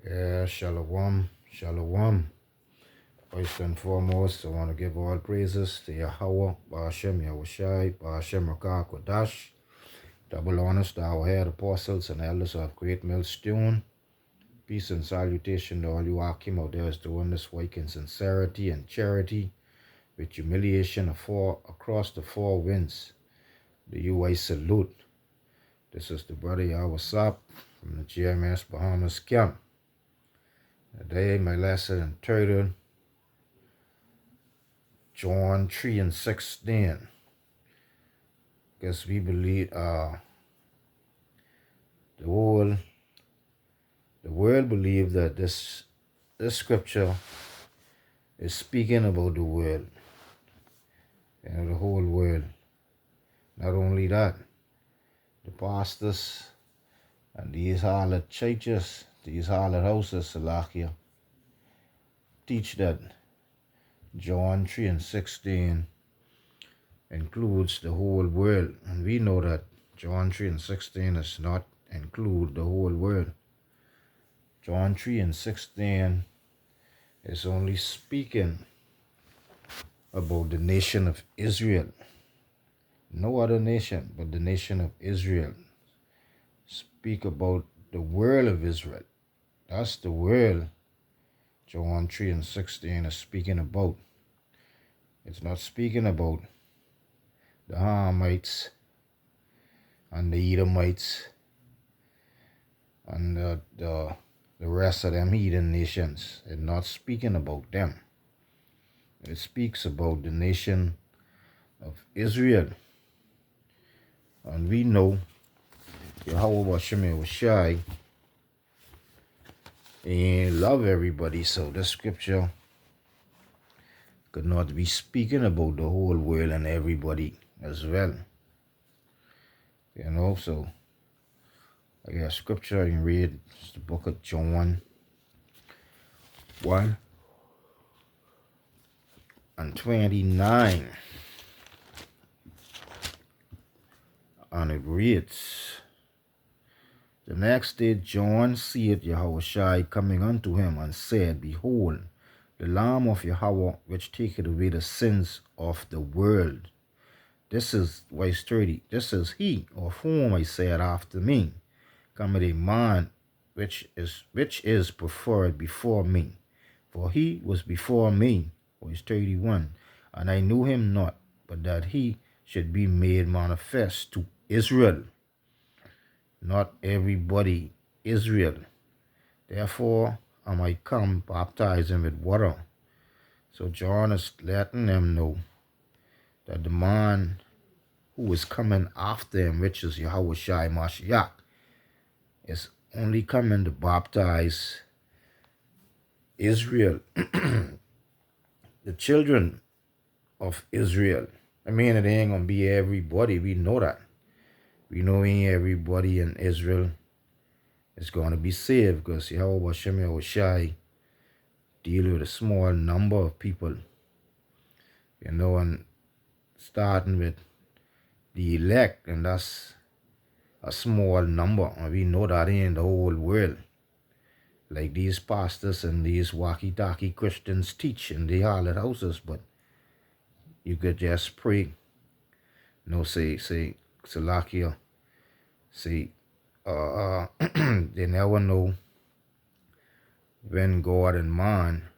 Yeah, shalom, shalom. First and foremost, I want to give all praises to Yahweh, Ba'ashem Yahushai, Ba'ashem Rakah Kodash. Double honors to our head apostles and elders of Great Millstone. Peace and salutation to all you Akim out there is doing this work in sincerity and charity, with humiliation across the four winds. The U.I. salute. This is the brother Yahweh from the GMS Bahamas camp. Today, my lesson entitled John 3 and 16. Because we believe the world believes that this scripture is speaking about the world, the whole world. Not only that, the pastors and these harlot churches, these harlot houses, Salakia, teach that John 3 and 16 includes the whole world. And we know that John 3 and 16 does not include the whole world. John 3 and 16 is only speaking about the nation of Israel. No other nation but the nation of Israel. Speak about the world of Israel. That's the world John 3 and 16 is speaking about. It's not speaking about the Hamites and the Edomites and the rest of them heathen nations. It's not speaking about them. It speaks about the nation of Israel. And we know Yahweh Ba'ashem Yahushai, he love everybody, so the scripture could not be speaking about the whole world and everybody as well. So I got scripture I can read. It's the book of Jonh 1 and 29. And it reads, The next day John seeth Yahushai coming unto him, and said, Behold, the Lamb of Yahweh, which taketh away the sins of the world. This is, verse 30, this is he of whom I said, After me cometh a man which is preferred before me. For he was before me, verse 31, and I knew him not, but that he should be made manifest to Israel. Not everybody Israel. Therefore am I come baptizing with water. So John is letting them know that the man who is coming after him, which is Yahushai Mashiach, is only coming to baptize Israel, the children of Israel. I mean, it ain't gonna be everybody. We know that. We know ain't everybody in Israel is gonna be saved, because Yahweh Ba'ashem Yahushai deal with a small number of people. And starting with the elect, and that's a small number, and we know that ain't the whole world. Like these pastors and these walkie-talkie Christians teach in the harlot houses, but you could just pray. Say Salakia, say they never know when God and man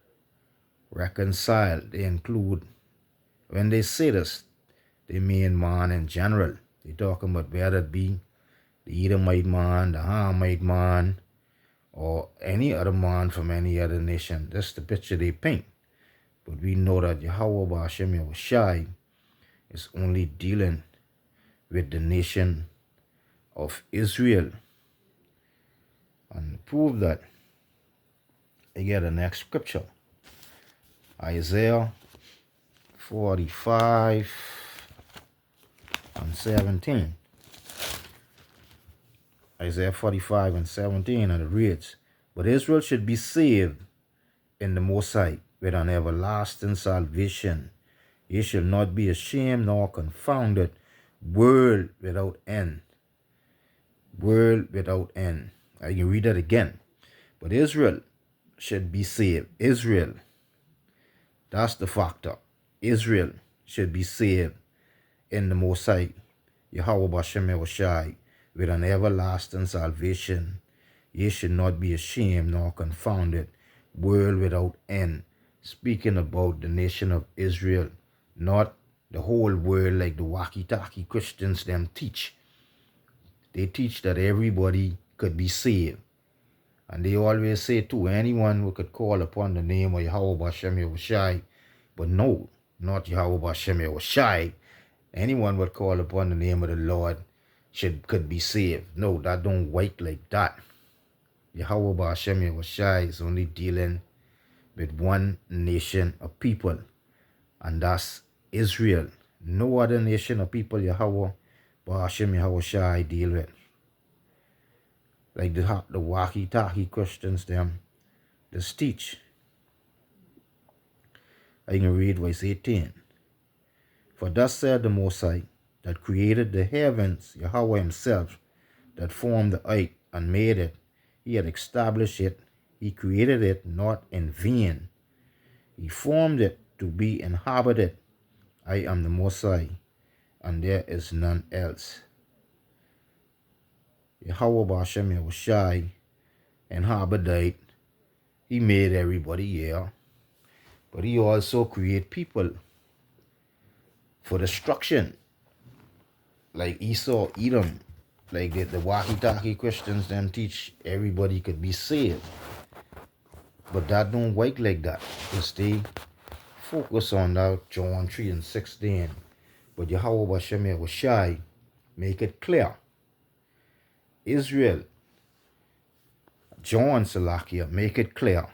reconcile. They include, when they say this, they mean man in general. They talking about whether it be the Edomite man, the Hamite man, or any other man from any other nation. That's the picture they paint. But we know that Yahweh Ba'ashem Yahushai is only dealing with the nation of Israel. And to prove that, I get the next scripture. Isaiah 45 and 17. Isaiah 45 and 17, and it reads, But Israel should be saved in the Most High with an everlasting salvation. Ye shall not be ashamed nor confounded, world without end. World without end. I can read that again. But Israel should be saved. Israel, that's the factor. Israel should be saved in the Most High, Yahweh Bashem Yahushai, with an everlasting salvation. Ye should not be ashamed nor confounded, world without end. Speaking about the nation of Israel, not the whole world like the walkie-talkie Christians them teach. They teach that everybody could be saved. And they always say too, anyone who could call upon the name of Yahweh Bashem Yahushai. But no, not Yahweh Bashem Yahushai. Anyone would call upon the name of the Lord could be saved. No, that don't work like that. Yahweh Bashem Yahushai is only dealing with one nation of people, and that's Israel. No other nation of people Yahweh Bashem Yahushai deal with. Like the walkie-talkie Christians them just teach. I can read verse 18. For thus said the Most High, that created the heavens, Yahweh himself, that formed the earth and made it. He had established it. He created it not in vain. He formed it to be inhabited. I am the Most High, and there is none else. Yahweh Bashem Yahushai inhabited. He made everybody here. But he also created people for destruction. Like Esau, Edom. Like the walkie-talkie Christians them teach everybody could be saved. But that don't work like that. Because they focus on that John 3 and 16. But Yahweh Bashem Yahushai make it clear. Israel, John Salakia, make it clear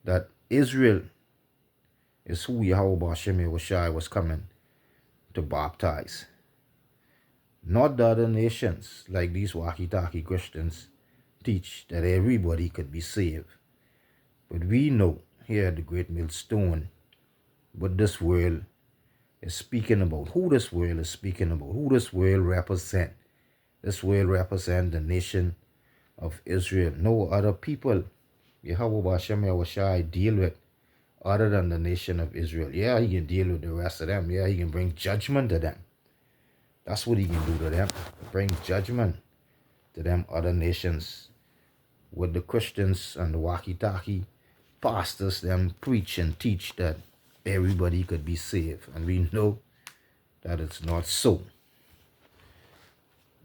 that Israel is who Yahweh Bashem Yahushai was coming to baptize. Not the other nations, like these walkie-talkie Christians teach that everybody could be saved. But we know here at the Great Millstone what this world is speaking about, who this world is speaking about, who this world represent. This world represent the nation of Israel. No other people Yahweh Bashem Yahushai deal with other than the nation of Israel. Yeah, he can deal with the rest of them. Yeah, he can bring judgment to them. That's what he can do to them. Bring judgment to them other nations. With the Christians and the walkie-talkie pastors, them preach and teach that everybody could be saved. And we know that it's not so.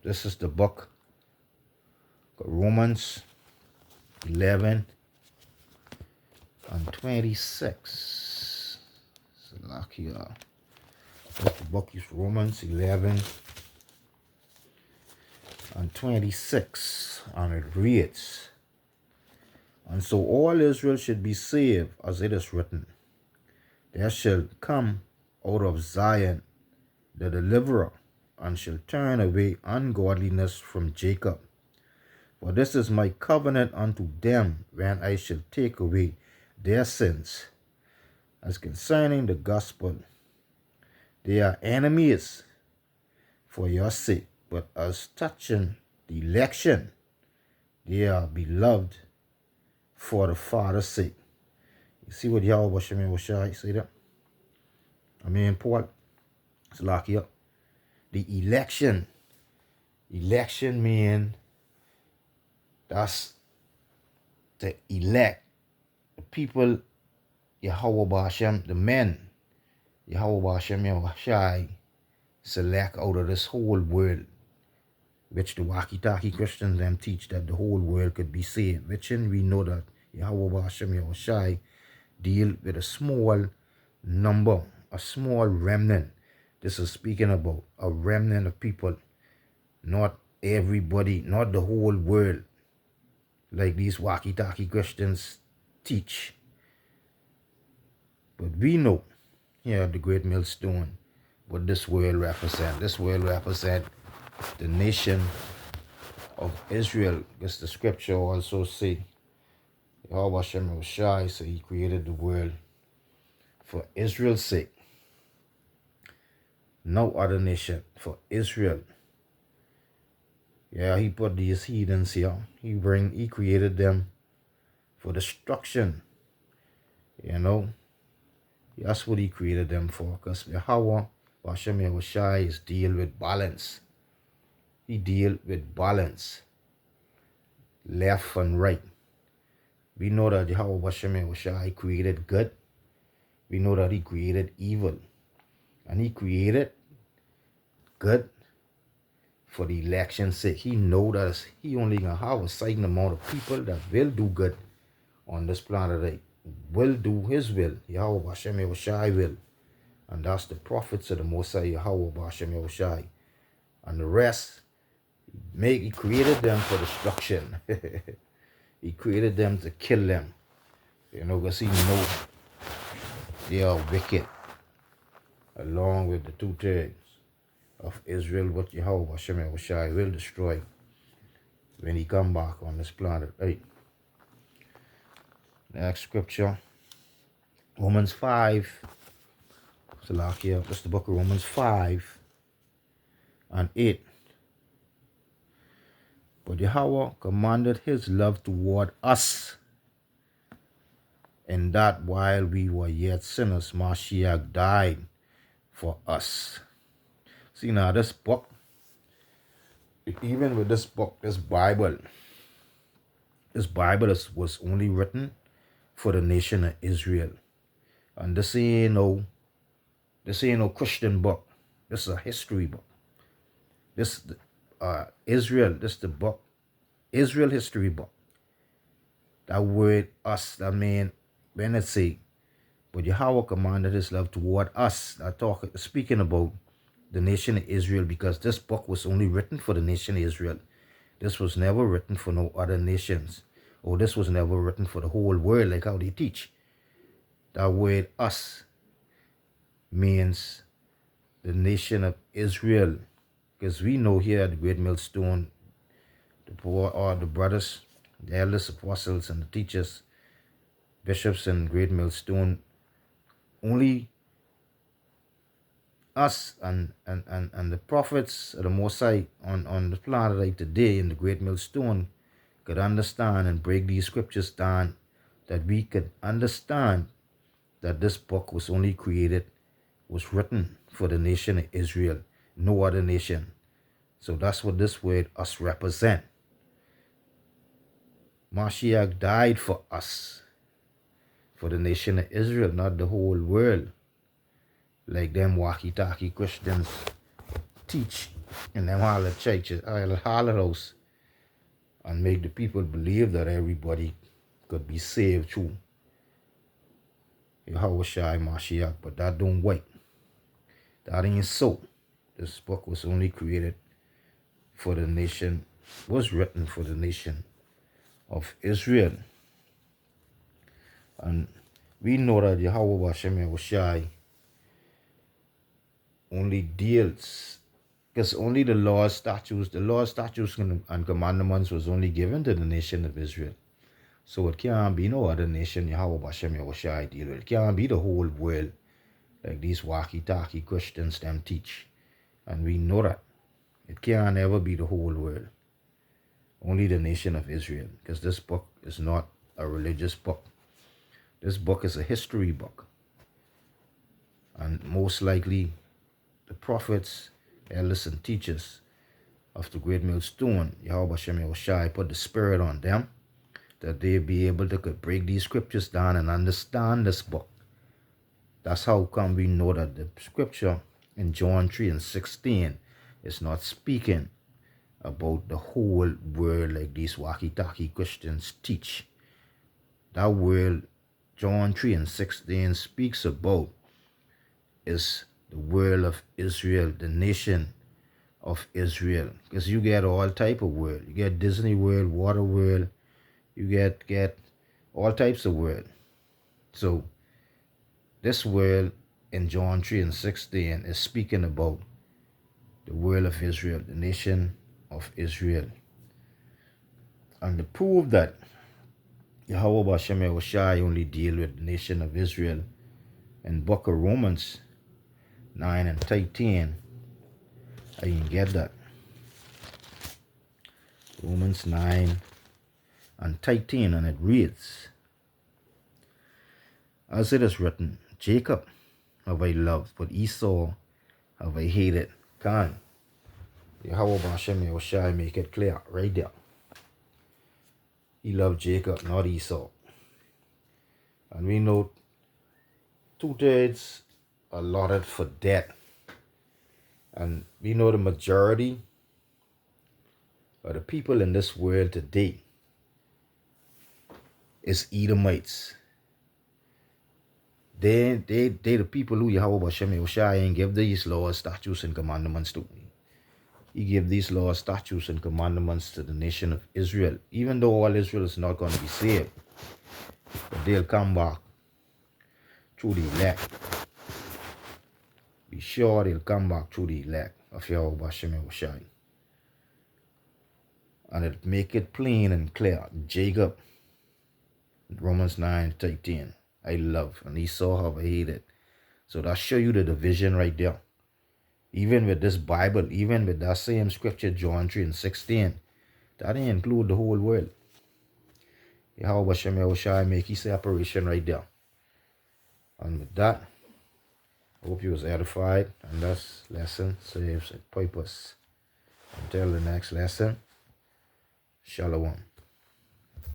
This is the book of Romans 11 and 26. Salakia. The book is Romans 11 and 26. And it reads, and so all Israel should be saved, as it is written, there shall come out of Zion the deliverer, and shall turn away ungodliness from Jacob. For this is my covenant unto them, when I shall take away their sins. As concerning the gospel, they are enemies for your sake, but as touching the election, they are beloved for the Father's sake. You see what Yahweh Bashem Yahushai say that? I mean, Paul, it's lock you up. The election mean that's the elect, the people, Yahweh Bashem, the men, Yahweh Bashem Yahushai select out of this whole world, which the walkie-talkie Christians them teach that the whole world could be saved. Which we know that Yahweh Bashem Yahushai deal with a small number, a small remnant. This is speaking about a remnant of people, not everybody, not the whole world, like these walkie-talkie Christians teach. But we know here at the Great Millstone what this world represent. This world represent the nation of Israel. Because the scripture also say, Yahweh Hashem Yahushai, so he created the world for Israel's sake. No other nation, for Israel. Yeah, he put these heathens here. He created them for destruction. You know, that's what he created them for. Because Yahweh, Hashem Yahushai, is deal with balance. He deal with balance, left and right. We know that Yahweh Hashem Yahushai created good. We know that he created evil. And he created good for the election's sake. He know that he only gonna have a certain amount of people that will do good on this planet, that will do his will. Yahweh Hashem Yahushai will. And that's the prophets of the Most High Yahweh Hashem Yahushai. And the rest, he created them for destruction. He created them to kill them. You know, because he knows they are wicked. Along with the 2/3 of Israel, what Yahweh Hashem Yahushai will destroy when he come back on this planet. Right. Next scripture, Romans 5. Salakia, that's the book of Romans 5 and 8. But Yahweh commanded his love toward us, and that while we were yet sinners, Mashiach died for us. See now, this book, even with this book, this Bible was only written for the nation of Israel. And this ain't no Christian book. This is a history book. This Israel, this is the book, Israel history book. That word us, that mean when it say, but Yahweh commanded his love toward us. Speaking about the nation of Israel, because this book was only written for the nation of Israel. This was never written for no other nations. Or this was never written for the whole world, like how they teach. That word us means the nation of Israel. Because we know here at the Great Millstone, the brothers, the elders, apostles, and the teachers, bishops and Great Millstone, only us and the prophets of the Most High on the planet right today in the Great Millstone could understand and break these scriptures down, that we could understand that this book was written for the nation of Israel, no other nation. So that's what this word us represent. Mashiach died for us, for the nation of Israel, not the whole world, like them walkie-talkie Christians teach in them holler churches, holler house, and make the people believe that everybody could be saved through Yahweh Shai Mashiach, but that don't work. That ain't so. This book was only created for the nation, was written for the nation of Israel. And we know that Yahweh Hashem Yahushai only deals, because only the laws, statutes and commandments was only given to the nation of Israel. So it can't be no other nation Yahweh Hashem Yahushai deal with. It can't be the whole world, like these walkie-talkie Christians them teach. And we know that. It can't ever be the whole world. Only the nation of Israel, because this book is not a religious book. This book is a history book. And most likely, the prophets, elders, and teachers of the Great Millstone, Yahweh Hashem Yahushai, put the spirit on them, that they be able to could break these scriptures down and understand this book. That's how come we know that the scripture in John 3 and 16 is not speaking about the whole world like these walkie-talkie Christians teach. That world John 3 and 16 speaks about is the world of Israel, the nation of Israel. Because you get all type of world. You get Disney World, Water World. You get all types of world. So this world in John 3 and 16 is speaking about the world of Israel, the nation of Israel. And to prove that Yahweh Hashem Yahushai only deal with the nation of Israel, in book of Romans 9 and 13, I can get that. Romans 9 and 13, and it reads, as it is written, Jacob have I loved, but Esau have I hated. Can Yahweh Hashem Yahushai make it clear right there? He loved Jacob, not Esau. And we know 2/3 allotted for death. And we know the majority of the people in this world today is Edomites. They the people who Yahweh Hashem Yahushai ain't give these laws, statutes, and commandments to. He gave these laws, statutes, and commandments to the nation of Israel. Even though all Israel is not going to be saved, but they'll come back through the elect. Be sure they'll come back through the elect of Yahweh Hashem Yahushai. And it make it plain and clear. Jacob, Romans 9:13, I love, and Esau have I hated. So that show you the division right there. Even with this Bible, even with that same scripture, John 3:16, that didn't include the whole world. Yahweh Hashem Yahushai make his separation right there. And with that, I hope you was edified, and this lesson serves a purpose. Until the next lesson, Shalom.